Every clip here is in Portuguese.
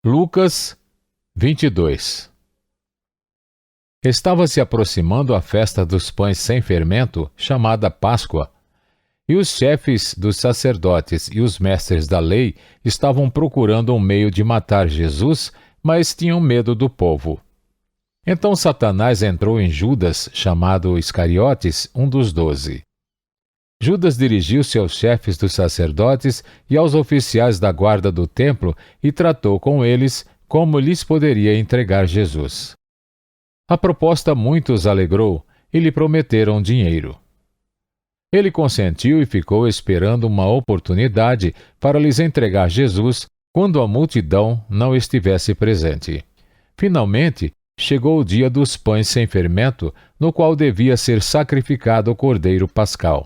Lucas 22. Estava se aproximando a festa dos pães sem fermento, chamada Páscoa, e os chefes dos sacerdotes e os mestres da lei estavam procurando um meio de matar Jesus, mas tinham medo do povo. Então Satanás entrou em Judas, chamado Iscariotes, um dos 12. Judas dirigiu-se aos chefes dos sacerdotes e aos oficiais da guarda do templo e tratou com eles como lhes poderia entregar Jesus. A proposta muito os alegrou e lhe prometeram dinheiro. Ele consentiu e ficou esperando uma oportunidade para lhes entregar Jesus quando a multidão não estivesse presente. Finalmente, chegou o dia dos pães sem fermento, no qual devia ser sacrificado o cordeiro pascal.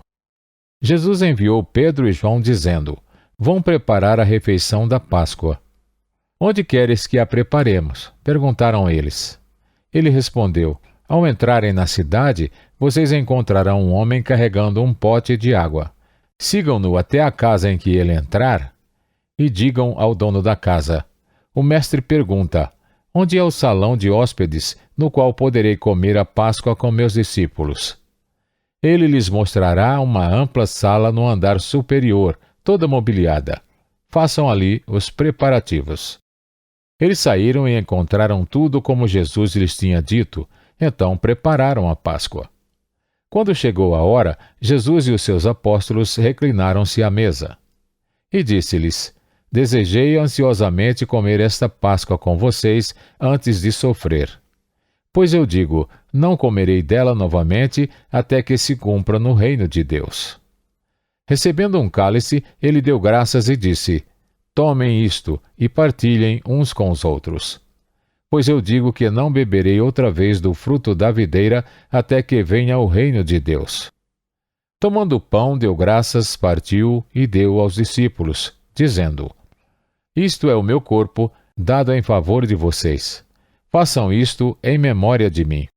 Jesus enviou Pedro e João dizendo: "Vão preparar a refeição da Páscoa." "Onde queres que a preparemos?" perguntaram eles. Ele respondeu: "Ao entrarem na cidade, vocês encontrarão um homem carregando um pote de água. Sigam-no até a casa em que ele entrar e digam ao dono da casa: o mestre pergunta: onde é o salão de hóspedes no qual poderei comer a Páscoa com meus discípulos? Ele lhes mostrará uma ampla sala no andar superior, toda mobiliada. Façam ali os preparativos." Eles saíram e encontraram tudo como Jesus lhes tinha dito, então prepararam a Páscoa. Quando chegou a hora, Jesus e os seus apóstolos reclinaram-se à mesa. E disse-lhes: "Desejei ansiosamente comer esta Páscoa com vocês antes de sofrer. Pois eu digo, não comerei dela novamente até que se cumpra no reino de Deus." Recebendo um cálice, ele deu graças e disse: "Tomem isto e partilhem uns com os outros. Pois eu digo que não beberei outra vez do fruto da videira até que venha o reino de Deus." Tomando o pão, deu graças, partiu e deu aos discípulos, dizendo: "Isto é o meu corpo, dado em favor de vocês. Façam isto em memória de mim."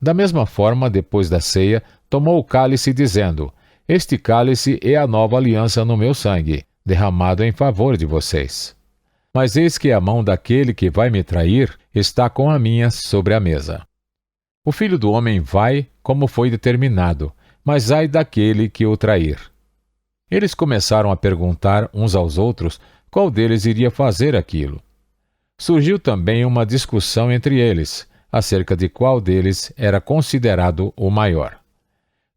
Da mesma forma, depois da ceia, tomou o cálice, dizendo: "Este cálice é a nova aliança no meu sangue, derramado em favor de vocês. Mas eis que a mão daquele que vai me trair está com a minha sobre a mesa. O Filho do Homem vai, como foi determinado, mas ai daquele que o trair." Eles começaram a perguntar uns aos outros qual deles iria fazer aquilo. Surgiu também uma discussão entre eles, acerca de qual deles era considerado o maior.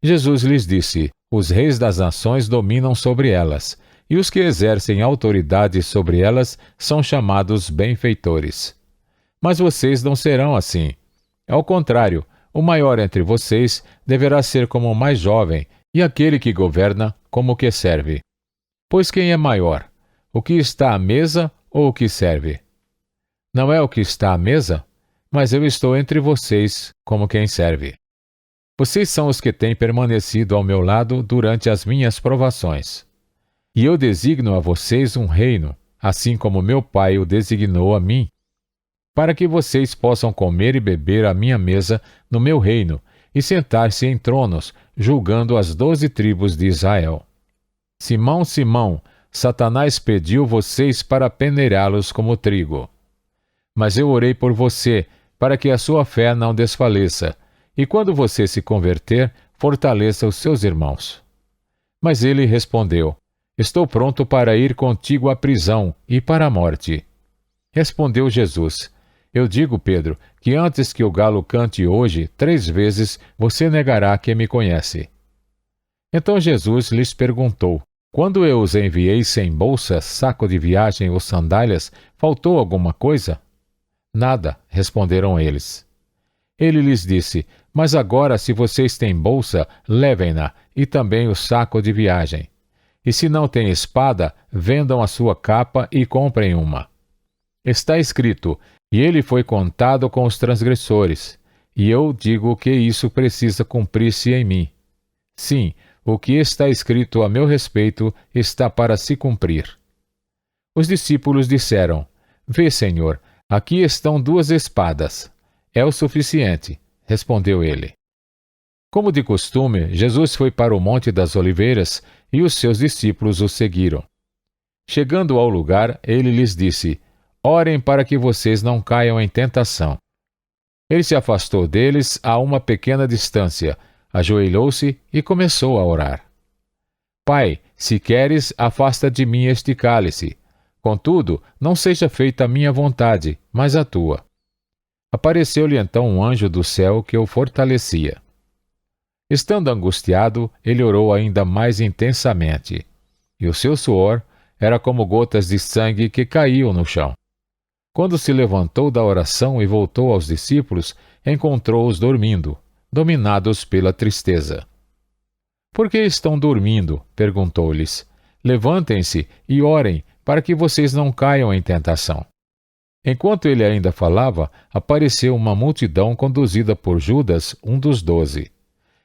Jesus lhes disse: "Os reis das nações dominam sobre elas, e os que exercem autoridade sobre elas são chamados benfeitores. Mas vocês não serão assim. Ao contrário, o maior entre vocês deverá ser como o mais jovem, e aquele que governa como o que serve. Pois quem é maior, o que está à mesa ou o que serve? Não é o que está à mesa, mas eu estou entre vocês como quem serve. Vocês são os que têm permanecido ao meu lado durante as minhas provações. E eu designo a vocês um reino, assim como meu Pai o designou a mim, para que vocês possam comer e beber à minha mesa no meu reino e sentar-se em tronos, julgando as 12 tribos de Israel. Simão, Simão, Satanás pediu vocês para peneirá-los como trigo. Mas eu orei por você, para que a sua fé não desfaleça, e quando você se converter, fortaleça os seus irmãos." Mas ele respondeu: "Estou pronto para ir contigo à prisão e para a morte." Respondeu Jesus: "Eu digo, Pedro, que antes que o galo cante hoje, 3 vezes você negará que me conhece." Então Jesus lhes perguntou: "Quando eu os enviei sem bolsa, saco de viagem ou sandálias, faltou alguma coisa?" "Nada", responderam eles. Ele lhes disse: "Mas agora, se vocês têm bolsa, levem-na, e também o saco de viagem. E se não têm espada, vendam a sua capa e comprem uma. Está escrito: e ele foi contado com os transgressores. E eu digo que isso precisa cumprir-se em mim. Sim, o que está escrito a meu respeito está para se cumprir." Os discípulos disseram: "Vê, Senhor, aqui estão 2 espadas. É o suficiente", respondeu ele. Como de costume, Jesus foi para o Monte das Oliveiras e os seus discípulos o seguiram. Chegando ao lugar, ele lhes disse: Orem para que vocês não caiam em tentação. Ele se afastou deles a uma pequena distância, ajoelhou-se e começou a orar. Pai, se queres, afasta de mim este cálice. Contudo, não seja feita a minha vontade, mas a tua. Apareceu-lhe então um anjo do céu que o fortalecia. Estando angustiado, ele orou ainda mais intensamente, e o seu suor era como gotas de sangue que caíam no chão. Quando se levantou da oração e voltou aos discípulos, encontrou-os dormindo, dominados pela tristeza. Por que estão dormindo? Perguntou-lhes. Levantem-se e orem, para que vocês não caiam em tentação. Enquanto ele ainda falava, apareceu uma multidão conduzida por Judas, um dos 12.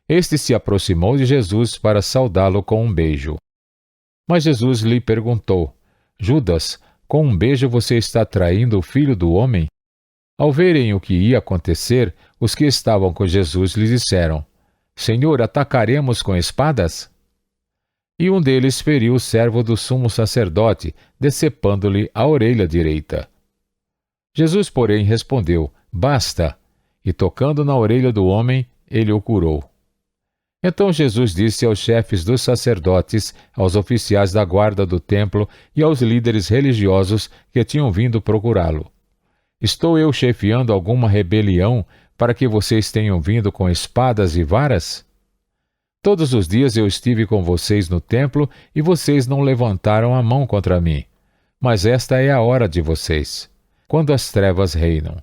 Este se aproximou de Jesus para saudá-lo com um beijo. Mas Jesus lhe perguntou: Judas, com um beijo você está traindo o Filho do Homem? Ao verem o que ia acontecer, os que estavam com Jesus lhe disseram: Senhor, atacaremos com espadas? E um deles feriu o servo do sumo sacerdote, decepando-lhe a orelha direita. Jesus, porém, respondeu: Basta! E tocando na orelha do homem, ele o curou. Então Jesus disse aos chefes dos sacerdotes, aos oficiais da guarda do templo e aos líderes religiosos que tinham vindo procurá-lo: Estou eu chefiando alguma rebelião para que vocês tenham vindo com espadas e varas? Todos os dias eu estive com vocês no templo e vocês não levantaram a mão contra mim. Mas esta é a hora de vocês, quando as trevas reinam.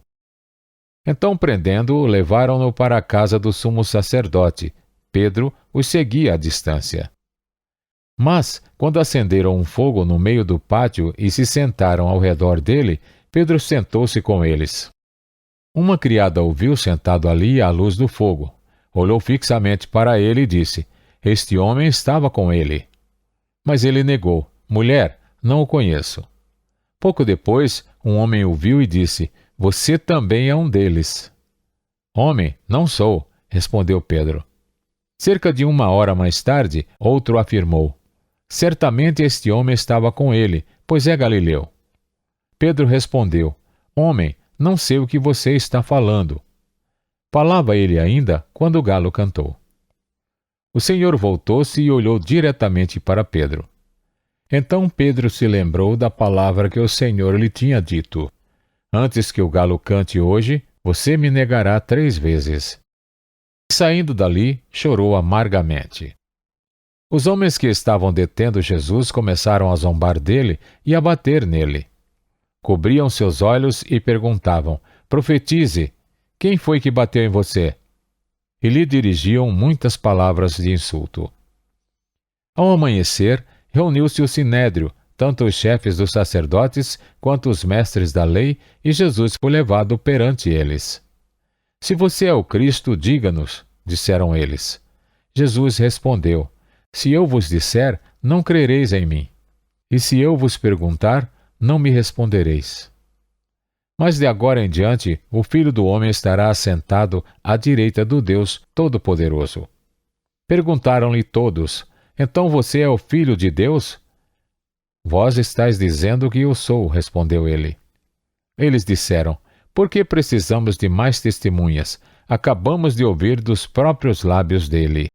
Então, prendendo-o, levaram-no para a casa do sumo sacerdote. Pedro os seguia à distância. Mas, quando acenderam um fogo no meio do pátio e se sentaram ao redor dele, Pedro sentou-se com eles. Uma criada o viu sentado ali à luz do fogo. Olhou fixamente para ele e disse: Este homem estava com ele. Mas ele negou: Mulher, não o conheço. Pouco depois, um homem o viu e disse: Você também é um deles. Homem, não sou, respondeu Pedro. Cerca de 1 hora mais tarde, outro afirmou: Certamente este homem estava com ele, pois é galileu. Pedro respondeu: Homem, não sei o que você está falando. Falava ele ainda quando o galo cantou. O Senhor voltou-se e olhou diretamente para Pedro. Então Pedro se lembrou da palavra que o Senhor lhe tinha dito: Antes que o galo cante hoje, você me negará 3 vezes. Saindo dali, chorou amargamente. Os homens que estavam detendo Jesus começaram a zombar dele e a bater nele. Cobriam seus olhos e perguntavam: Profetize, quem foi que bateu em você? E lhe dirigiam muitas palavras de insulto. Ao amanhecer, reuniu-se o sinédrio, tanto os chefes dos sacerdotes quanto os mestres da lei, e Jesus foi levado perante eles. Se você é o Cristo, diga-nos, disseram eles. Jesus respondeu: Se eu vos disser, não crereis em mim. E se eu vos perguntar, não me respondereis. Mas de agora em diante, o Filho do Homem estará assentado à direita do Deus Todo-Poderoso. Perguntaram-lhe todos: Então você é o Filho de Deus? Vós estáis dizendo que eu sou, respondeu ele. Eles disseram: Por que precisamos de mais testemunhas? Acabamos de ouvir dos próprios lábios dele.